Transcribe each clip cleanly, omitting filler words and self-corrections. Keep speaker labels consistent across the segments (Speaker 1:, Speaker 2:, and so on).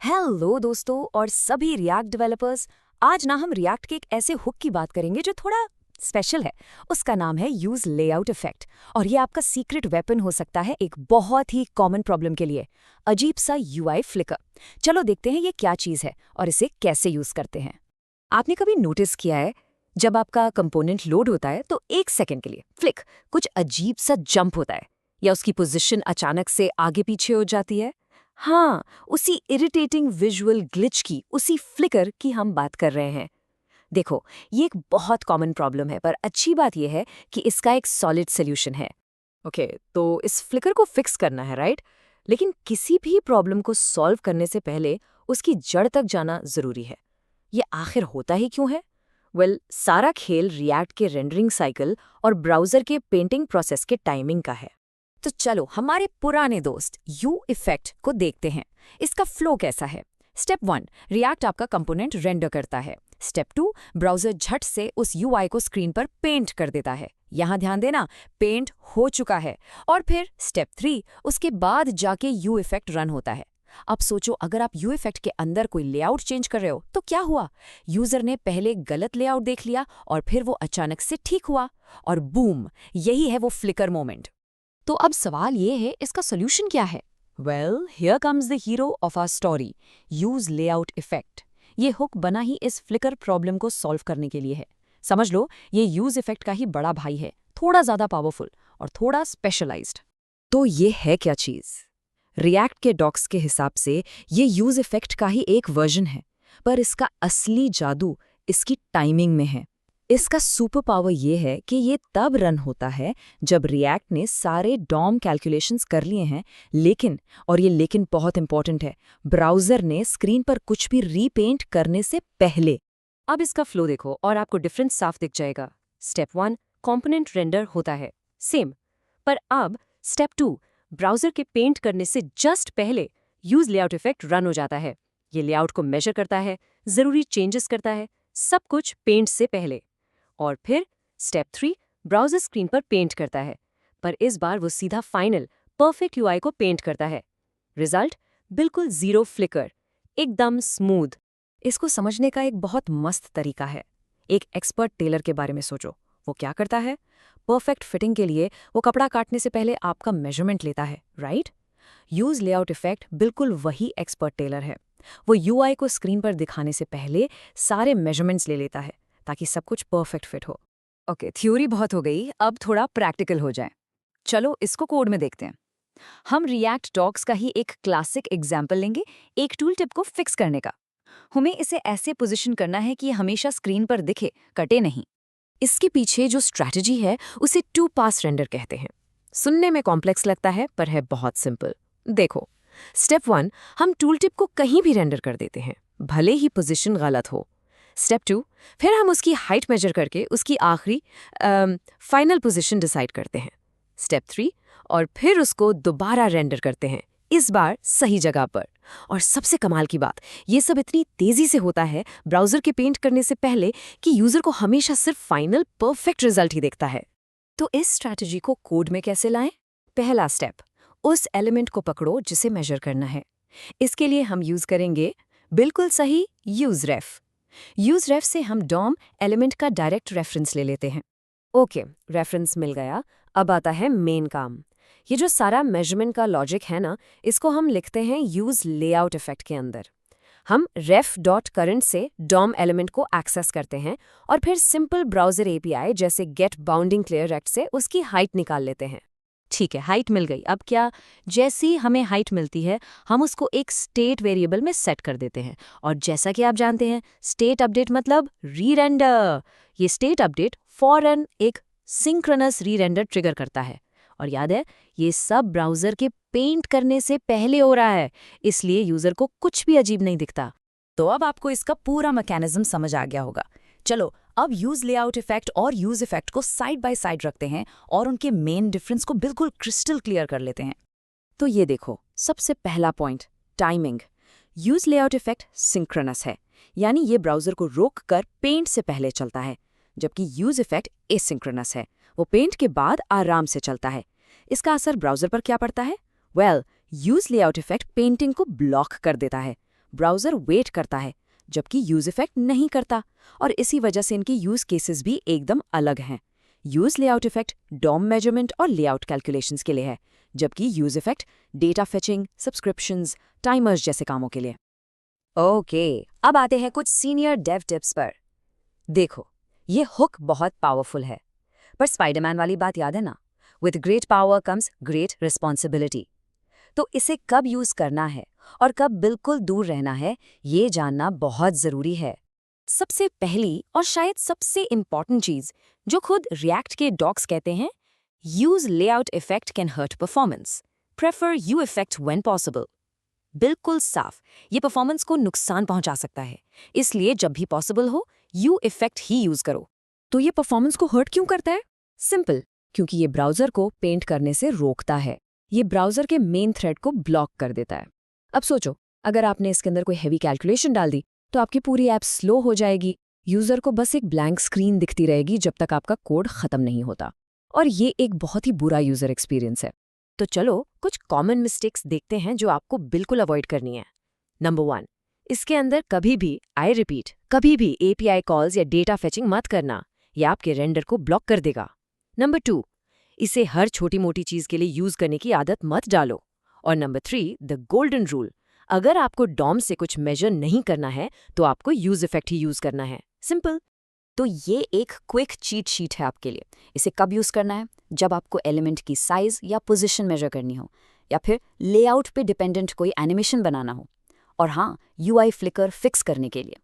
Speaker 1: Hello दोस्तों और सभी रिएक्ट डेवलपर्स। आज ना हम रिएक्ट के एक ऐसे हुक की बात करेंगे जो थोड़ा स्पेशल है। उसका नाम है यूज लेआउट इफेक्ट और ये आपका सीक्रेट वेपन हो सकता है एक बहुत ही कॉमन प्रॉब्लम के लिए, अजीब सा यूआई फ्लिकर। चलो देखते हैं ये क्या चीज़ है और इसे कैसे यूज करते हैं। आपने कभी नोटिस किया है जब आपका कंपोनेंट लोड होता है तो एक सेकंड के लिए फ्लिक कुछ अजीब सा जंप होता है या उसकी पोजीशन अचानक से आगे पीछे हो जाती है। हाँ, उसी इरिटेटिंग विजुअल ग्लिच की, उसी फ्लिकर की हम बात कर रहे हैं। देखो, ये एक बहुत कॉमन प्रॉब्लम है, पर अच्छी बात यह है कि इसका एक सॉलिड सोल्यूशन है। ओके, तो इस फ्लिकर को फिक्स करना है, राइट? लेकिन किसी भी प्रॉब्लम को सॉल्व करने से पहले उसकी जड़ तक जाना जरूरी है। ये आखिर होता ही क्यों है? सारा खेल रिएक्ट के रेंडरिंग साइकिल और ब्राउज़र के पेंटिंग प्रोसेस के टाइमिंग का है। तो चलो हमारे पुराने दोस्त यू इफेक्ट को देखते हैं। इसका फ्लो कैसा है? स्टेप 1, रिएक्ट आपका कंपोनेंट रेंडर करता है। स्टेप 2, ब्राउज़र झट से उस यूआई को स्क्रीन पर पेंट कर देता है। यहाँ ध्यान देना, पेंट हो चुका है। और फिर स्टेप 3, उसके बाद जाके यू इफेक्ट रन होता है। अब सोचो, अगर आप यू इफेक्ट के अंदर कोई लेआउट चेंज कर रहे हो तो क्या हुआ? यूजर ने पहले गलत लेआउट देख लिया और फिर वो अचानक से ठीक हुआ और बूम, यही है वो फ्लिकर मोमेंट। तो अब सवाल ये है, इसका सोल्यूशन क्या है? Here comes the hero of our story, use layout effect. ये हुक बना ही इस फ्लिकर प्रॉब्लम को सॉल्व करने के लिए है। समझ लो, ये यूज इफेक्ट का ही बड़ा भाई है, थोड़ा ज्यादा पावरफुल और थोड़ा स्पेशलाइज्ड। तो ये है क्या चीज? रिएक्ट के डॉक्स के हिसाब से ये यूज इफेक्ट का ही एक वर्जन है, पर इसका असली जादू इसकी टाइमिंग में है। इसका सुपर पावर ये है कि ये तब रन होता है जब रिएक्ट ने सारे डॉम कैलकुलेशंस कर लिए हैं, लेकिन, और ये लेकिन बहुत इंपॉर्टेंट है, ब्राउज़र ने स्क्रीन पर कुछ भी रीपेंट करने से पहले। अब इसका फ्लो देखो और आपको डिफरेंस साफ दिख जाएगा। स्टेप 1, कंपोनेंट रेंडर होता है, सेम। पर अब स्टेप 2, ब्राउज़र के पेंट करने से जस्ट पहले यूज लेआउट इफेक्ट रन हो जाता है। ये लेआउट को मेजर करता है, ज़रूरी चेंजेस करता है, सब कुछ पेंट से पहले। और फिर स्टेप 3, ब्राउज़र स्क्रीन पर पेंट करता है, पर इस बार वो सीधा फाइनल परफेक्ट यूआई को पेंट करता है। रिजल्ट बिल्कुल जीरो फ्लिकर, एकदम स्मूथ। इसको समझने का एक बहुत मस्त तरीका है। एक एक्सपर्ट टेलर के बारे में सोचो। वो क्या करता है? परफेक्ट फिटिंग के लिए वो कपड़ा काटने से पहले आपका मेजरमेंट लेता है, राइट? यूज लेआउट इफेक्ट बिल्कुल वही एक्सपर्ट टेलर है। वो यूआई को स्क्रीन पर दिखाने से पहले सारे मेजरमेंट्स ले लेता है ताकि सब कुछ परफेक्ट फिट हो। ओके, थ्योरी बहुत हो गई, अब थोड़ा प्रैक्टिकल हो जाए। चलो इसको कोड में देखते हैं। हम रिएक्ट डॉक्स का ही एक क्लासिक एग्जाम्पल लेंगे, एक टूल टिप को फिक्स करने का। हमें इसे ऐसे पोजीशन करना है कि ये हमेशा स्क्रीन पर दिखे, कटे नहीं। इसके पीछे जो स्ट्रैटेजी है उसे 2 पास रेंडर कहते हैं। सुनने में कॉम्प्लेक्स लगता है पर है बहुत सिंपल। देखो, स्टेप 1, हम टूल टिप को कहीं भी रेंडर कर देते हैं, भले ही पोजीशन गलत हो। स्टेप 2, फिर हम उसकी हाइट मेजर करके उसकी आखिरी फाइनल पोजीशन डिसाइड करते हैं। स्टेप 3, और फिर उसको दोबारा रेंडर करते हैं, इस बार सही जगह पर। और सबसे कमाल की बात, ये सब इतनी तेजी से होता है ब्राउज़र के पेंट करने से पहले कि यूज़र को हमेशा सिर्फ फाइनल परफेक्ट रिजल्ट ही दिखता है। तो इस स्ट्रैटेजी को कोड में कैसे लाएं? पहला स्टेप, उस एलिमेंट को पकड़ो जिसे मेजर करना है। इसके लिए हम यूज़ करेंगे बिल्कुल सही यूज़ रेफ। यूज रेफ से हम डॉम एलिमेंट का डायरेक्ट रेफरेंस ले लेते हैं। ओके, रेफरेंस मिल गया। अब आता है मेन काम। ये जो सारा मेजरमेंट का लॉजिक है ना, इसको हम लिखते हैं यूज लेआउट इफेक्ट के अंदर। हम रेफ डॉट करंट से डॉम एलिमेंट को एक्सेस करते हैं और फिर सिंपल ब्राउज़र एपीआई जैसे गेट बाउंडिंग क्लियर रेक्ट से उसकी हाइट निकाल लेते हैं। ठीक है, हाइट मिल गई। अब क्या? जैसी हमें हाइट मिलती है हम उसको एक स्टेट वेरिएबल में सेट कर देते हैं। और जैसा कि आप जानते हैं, स्टेट अपडेट मतलब री-रेंडर। ये स्टेट अपडेट फौरन एक सिंक्रोनस री-रेंडर ट्रिगर करता है। और याद है, ये सब ब्राउज़र के पेंट करने से पहले हो रहा है, इसलिए यूज़र को कुछ भी अजीब नहीं दिखता। तो अब आपको इसका पूरा मैकेनिज्म समझ आ गया होगा। चलो अब यूज लेआउट इफेक्ट और यूज इफेक्ट को साइड बाय साइड रखते हैं और उनके मेन डिफरेंस को बिल्कुल क्रिस्टल क्लियर कर लेते हैं। तो ये देखो, सबसे पहला point, timing. Use layout effect synchronous है, यानी ये ब्राउज़र को रोक कर पेंट से पहले चलता है, जबकि यूज इफेक्ट एसिंक्रोनस है, वो पेंट के बाद आराम से चलता है। इसका असर ब्राउज़र पर क्या पड़ता है? यूज लेआउट इफेक्ट पेंटिंग को ब्लॉक कर देता है, ब्राउज़र वेट करता है, जबकि यूज़ इफ़ेक्ट नहीं करता, और इसी वजह से इनकी यूज़ केसेस भी एकदम अलग हैं। Use layout effect DOM measurement और लेआउट कैलकुलेशंस के लिए है, जबकि use effect data fetching, subscriptions, timers जैसे कामों के लिए। ओके, अब आते हैं कुछ सीनियर डेव टिप्स पर। देखो, ये हुक बहुत पावरफुल है, पर स्पाइडरमैन वाली बात याद है ना? With great power comes great responsibility. तो इसे कब यूज़ करना है और कब बिल्कुल दूर रहना है, ये जानना बहुत ज़रूरी है। सबसे पहली और शायद सबसे इम्पॉर्टेंट चीज़, जो खुद रिएक्ट के डॉक्स कहते हैं, use layout effect can hurt performance, prefer use effect when possible. बिल्कुल साफ, ये परफॉर्मेंस को नुकसान पहुंचा सकता है, इसलिए जब भी पॉसिबल हो यू इफेक्ट ही यूज़ करो। तो ये परफॉर्मेंस को हर्ट क्यों करता है? सिंपल, क्योंकि ये ब्राउज़र को पेंट करने से रोकता है। ये ब्राउज़र के मेन थ्रेड को ब्लॉक कर देता है। अब सोचो, अगर आपने इसके अंदर कोई हैवी कैलकुलेशन डाल दी, तो आपकी पूरी ऐप स्लो हो जाएगी। यूज़र को बस एक ब्लैंक स्क्रीन दिखती रहेगी जब तक आपका कोड खत्म नहीं होता। और ये एक बहुत ही बुरा यूज़र एक्सपीरियंस है। तो चलो कुछ कॉमन मिस्टेक्स देखते हैं जो आपको बिल्कुल अवॉइड करनी है। नंबर 1, इसके अंदर कभी भी, आई रिपीट, कभी भी API कॉल्स या डेटा फेचिंग मत करना, यह आपके रेंडर को ब्लॉक कर देगा। नंबर 2, इसे हर छोटी मोटी चीज़ के लिए यूज़ करने की आदत मत डालो। और नंबर 3, द गोल्डन रूल, अगर आपको डॉम से कुछ मेजर नहीं करना है तो आपको यूज़ इफेक्ट ही यूज़ करना है। सिंपल। तो ये एक क्विक चीट शीट है आपके लिए। इसे कब यूज़ करना है? जब आपको एलिमेंट की साइज़ या पोजीशन मेजर करनी हो, या फिर लेआउट पे डिपेंडेंट कोई एनिमेशन बनाना हो, और हाँ, UI फ्लिकर फिक्स करने के लिए।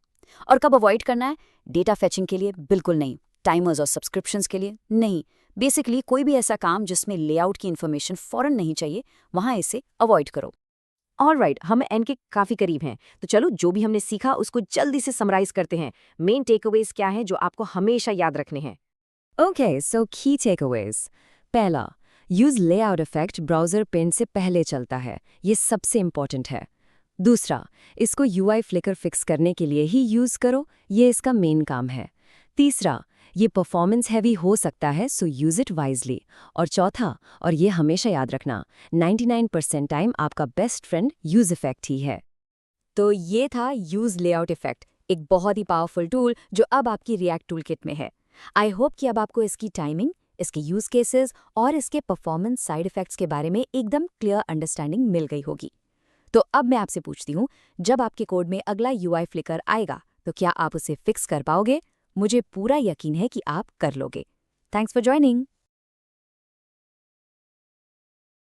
Speaker 1: और कब अवॉइड करना है? डेटा फेचिंग के लिए बिल्कुल नहीं, टाइमर्स और सब्सक्रिप्शंस के लिए नहीं। बेसिकली कोई भी ऐसा काम जिसमें लेआउट की इन्फॉर्मेशन फ़ौरन नहीं चाहिए, वहाँ इसे अवॉइड करो। ऑलराइट, हम एंड के काफ़ी करीब हैं, तो चलो जो भी हमने सीखा उसको जल्दी से समराइज करते हैं। मेन टेकअवेज क्या हैं जो आपको हमेशा याद रखने हैं? ओके, सो की टेकअवेज। पहला, use layout effect browser paint से पहले चलता है, ये सबसे इंपॉर्टेंट है। दूसरा, इसको UI फ्लिकर फिक्स करने के लिए ही यूज़ करो, ये इसका मेन काम है। तीसरा, ये परफॉर्मेंस हैवी हो सकता है, सो यूज़ इट वाइजली। और चौथा, और ये हमेशा याद रखना, 99% टाइम आपका बेस्ट फ्रेंड यूज़ इफेक्ट ही है। तो ये था यूज़ लेआउट इफेक्ट, एक बहुत ही पावरफुल टूल जो अब आपकी रिएक्ट टूल किट में है। आई होप कि अब आपको इसकी टाइमिंग, इसके यूज़ केसेस और इसके परफॉर्मेंस साइड इफेक्ट्स के बारे में एकदम क्लियर अंडरस्टैंडिंग मिल गई होगी। तो अब मैं आपसे पूछती हूँ, जब आपके कोड में अगला UI फ्लिकर आएगा, तो क्या आप उसे फिक्स कर पाओगे? मुझे पूरा यकीन है कि आप कर लोगे। Thanks for joining.